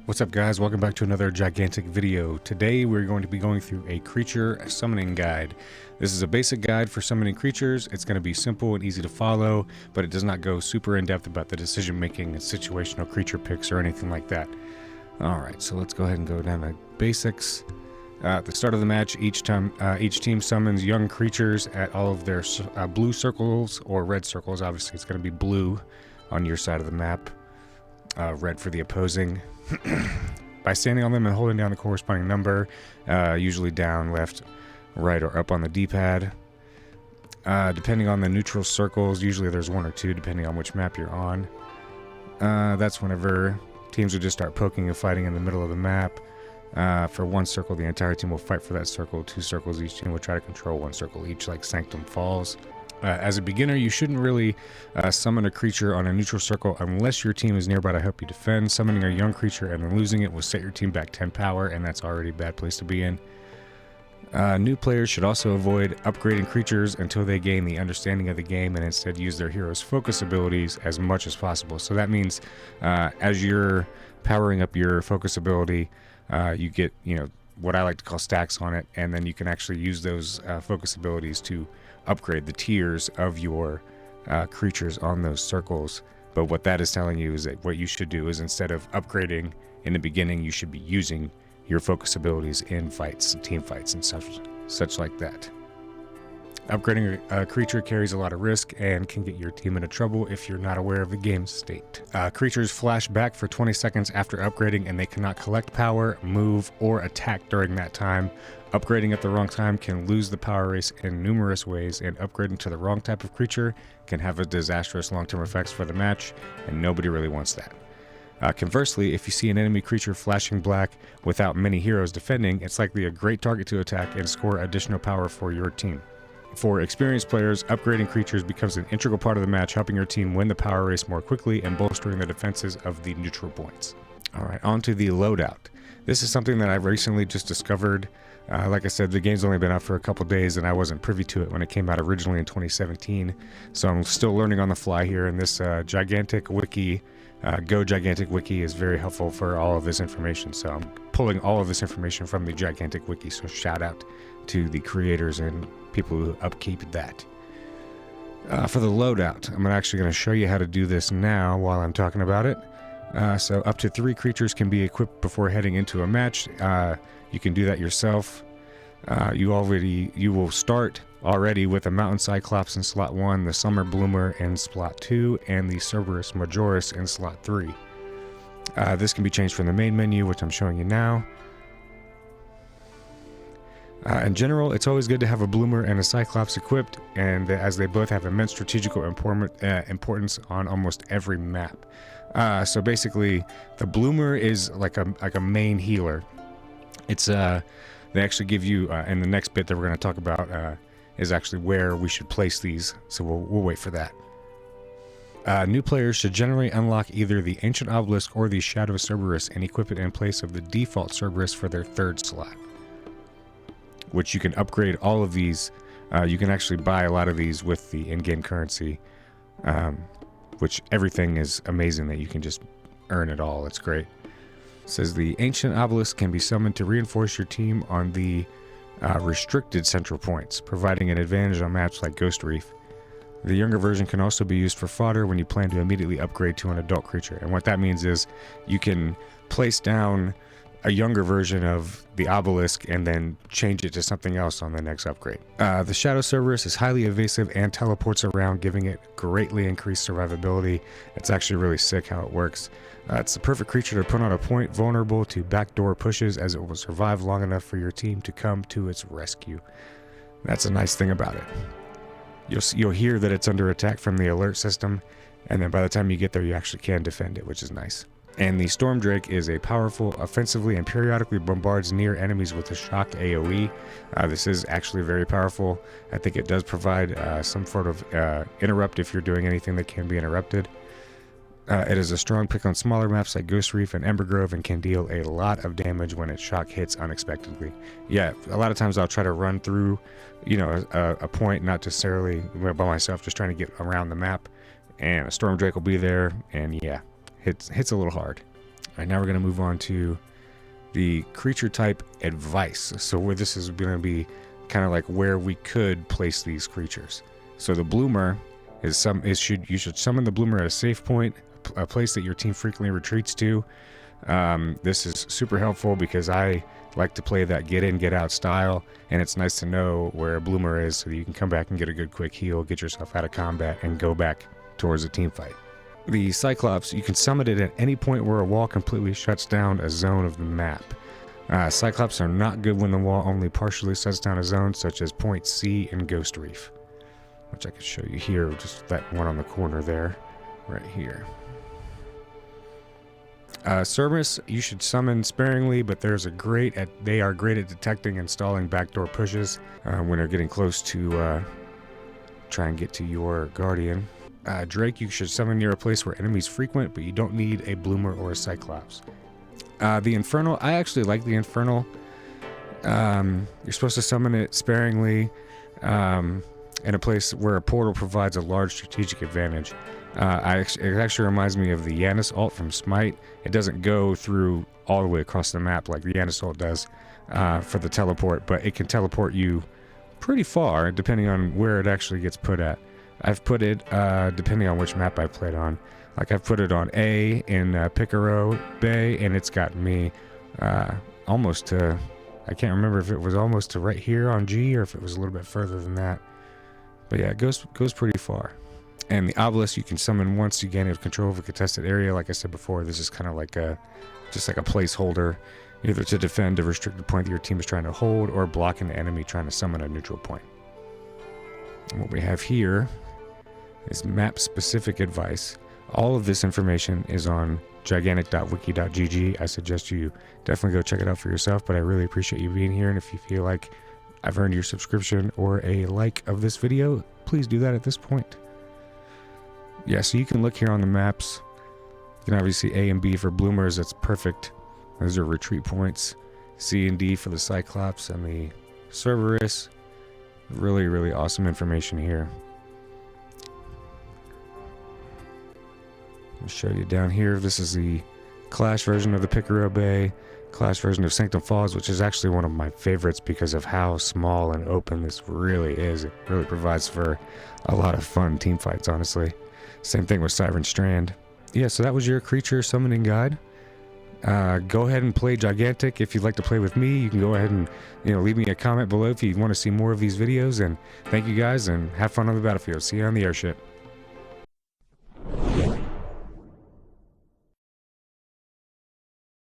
What's up, guys? Welcome back to another gigantic video. Today we're going to be going through a creature summoning guide. This is a basic guide for summoning creatures. It's going to be simple and easy to follow, but it does not go super in-depth about the decision making and situational creature picks or anything like that. Alright, so let's go ahead and go down to basics. At the start of the match, each team summons young creatures at all of their blue circles or red circles. Obviously it's going to be blue on your side of the map, red for the opposing. By standing on them and holding down the corresponding number, usually down, left, right, or up on the D-pad. Depending on the neutral circles, usually there's one or two depending on which map you're on. That's whenever teams will just start poking and fighting in the middle of the map. For one circle, the entire team will fight for that circle. 2 circles, each team will try to control 1 circle each, like Sanctum Falls. As a beginner, you shouldn't really summon a creature on a neutral circle unless your team is nearby to help you defend. Summoning a young creature and then losing it will set your team back 10 power, and that's already a bad place to be in. New players should also avoid upgrading creatures until they gain the understanding of the game and instead use their hero's focus abilities as much as possible. So that means as you're powering up your focus ability, you get, what I like to call stacks on it, and then you can actually use those focus abilities to upgrade the tiers of your creatures on those circles. But what that is telling you is that what you should do is, instead of upgrading in the beginning, you should be using your focus abilities in fights, team fights, and such like that. Upgrading a creature carries a lot of risk and can get your team into trouble if you're not aware of the game's state. Creatures flash back for 20 seconds after upgrading, and they cannot collect power, move, or attack during that time. Upgrading at the wrong time can lose the power race in numerous ways, and upgrading to the wrong type of creature can have a disastrous long-term effects for the match, and nobody really wants that. Conversely, if you see an enemy creature flashing black without many heroes defending, it's likely a great target to attack and score additional power for your team. For experienced players, upgrading creatures becomes an integral part of the match, helping your team win the power race more quickly and bolstering the defenses of the neutral points. Alright, on to the loadout. This is something that I've recently just discovered. Like I said, the game's only been out for a couple days and I wasn't privy to it when it came out originally in 2017. So I'm still learning on the fly here, and this gigantic wiki, Go Gigantic Wiki, is very helpful for all of this information. So I'm pulling all of this information from the Gigantic Wiki, so shout out to the creators and people who upkeep that. For the loadout, I'm actually going to show you how to do this now while I'm talking about it. So up to 3 creatures can be equipped before heading into a match. You can do that yourself. You will start already with a Mountain Cyclops in slot 1, the Summer Bloomer in slot 2, and the Cerberus Majoris in slot 3. This can be changed from the main menu, which I'm showing you now. In general, it's always good to have a Bloomer and a Cyclops equipped, and as they both have immense strategical importance on almost every map. So basically, the Bloomer is like a main healer. It's they actually give you in the next bit that we're going to talk about is actually where we should place these. So we'll wait for that. New players should generally unlock either the Ancient Obelisk or the Shadow Cerberus and equip it in place of the default Cerberus for their 3rd slot, which you can upgrade all of these. You can actually buy a lot of these with the in-game currency, which everything is amazing that you can just earn it all. It's great. It says the Ancient Obelisk can be summoned to reinforce your team on the restricted central points, providing an advantage on maps like Ghost Reef. The younger version can also be used for fodder when you plan to immediately upgrade to an adult creature. And what that means is you can place down a younger version of the obelisk and then change it to something else on the next upgrade. The Shadow Cerberus is highly evasive and teleports around, giving it greatly increased survivability. It's actually really sick how it works. It's the perfect creature to put on a point vulnerable to backdoor pushes, as it will survive long enough for your team to come to its rescue. That's a nice thing about it. You'll hear that it's under attack from the alert system, and then by the time you get there you actually can defend it, which is nice. And the Storm Drake is a powerful offensively and periodically bombards near enemies with a shock AoE. This is actually very powerful. I think it does provide some sort of interrupt if you're doing anything that can be interrupted. It is a strong pick on smaller maps like Ghost Reef and Ember Grove and can deal a lot of damage when its shock hits unexpectedly. Yeah, a lot of times I'll try to run through, a point, not necessarily by myself, just trying to get around the map, and a Storm Drake will be there, and yeah, hits a little hard. right, now we're going to move on to the creature type advice. So where this is going to be kind of like where we could place these creatures. So the bloomer you should summon the bloomer at a safe point, a place that your team frequently retreats to. This is super helpful because I like to play that get in, get out style, and it's nice to know where a bloomer is so that you can come back and get a good quick heal, get yourself out of combat, and go back towards a team fight. The Cyclops, you can summon it at any point where a wall completely shuts down a zone of the map. Cyclops are not good when the wall only partially shuts down a zone, such as Point C and Ghost Reef, which I can show you here, just that one on the corner there, right here. Cerberus, you should summon sparingly, but they are great at detecting and stalling backdoor pushes when they're getting close to try and get to your Guardian. Drake, you should summon near a place where enemies frequent, but you don't need a bloomer or a Cyclops. The Infernal, I actually like the Infernal. You're supposed to summon it sparingly in a place where a portal provides a large strategic advantage. It actually reminds me of the Yanis ult from Smite. It doesn't go through all the way across the map like the Yanis ult does for the teleport, but it can teleport you pretty far depending on where it actually gets put at. I've put it, depending on which map I played on, like I've put it on A in Picaro Bay, and it's gotten me almost to, I can't remember if it was almost to right here on G or if it was a little bit further than that. But yeah, it goes pretty far. And the Obelisk you can summon once you gain control of a contested area. Like I said before, this is kind of like just like a placeholder, either to defend a restricted point that your team is trying to hold or block an enemy trying to summon a neutral point. And what we have here is map-specific advice. All of this information is on gigantic.wiki.gg. I suggest you definitely go check it out for yourself, but I really appreciate you being here, and if you feel like I've earned your subscription or a like of this video, please do that at this point. Yeah, so you can look here on the maps. You can obviously see A and B for bloomers, that's perfect. Those are retreat points. C and D for the Cyclops and the Cerberus. Really, really awesome information here. I'll show you down here. This is the Clash version of the Picaro Bay, Clash version of Sanctum Falls, which is actually one of my favorites because of how small and open this really is. It really provides for a lot of fun team fights, honestly. Same thing with Siren Strand. Yeah, so that was your creature summoning guide. Go ahead and play Gigantic. If you'd like to play with me, you can go ahead and leave me a comment below if you want to see more of these videos. And thank you guys, and have fun on the battlefield. See you on the airship.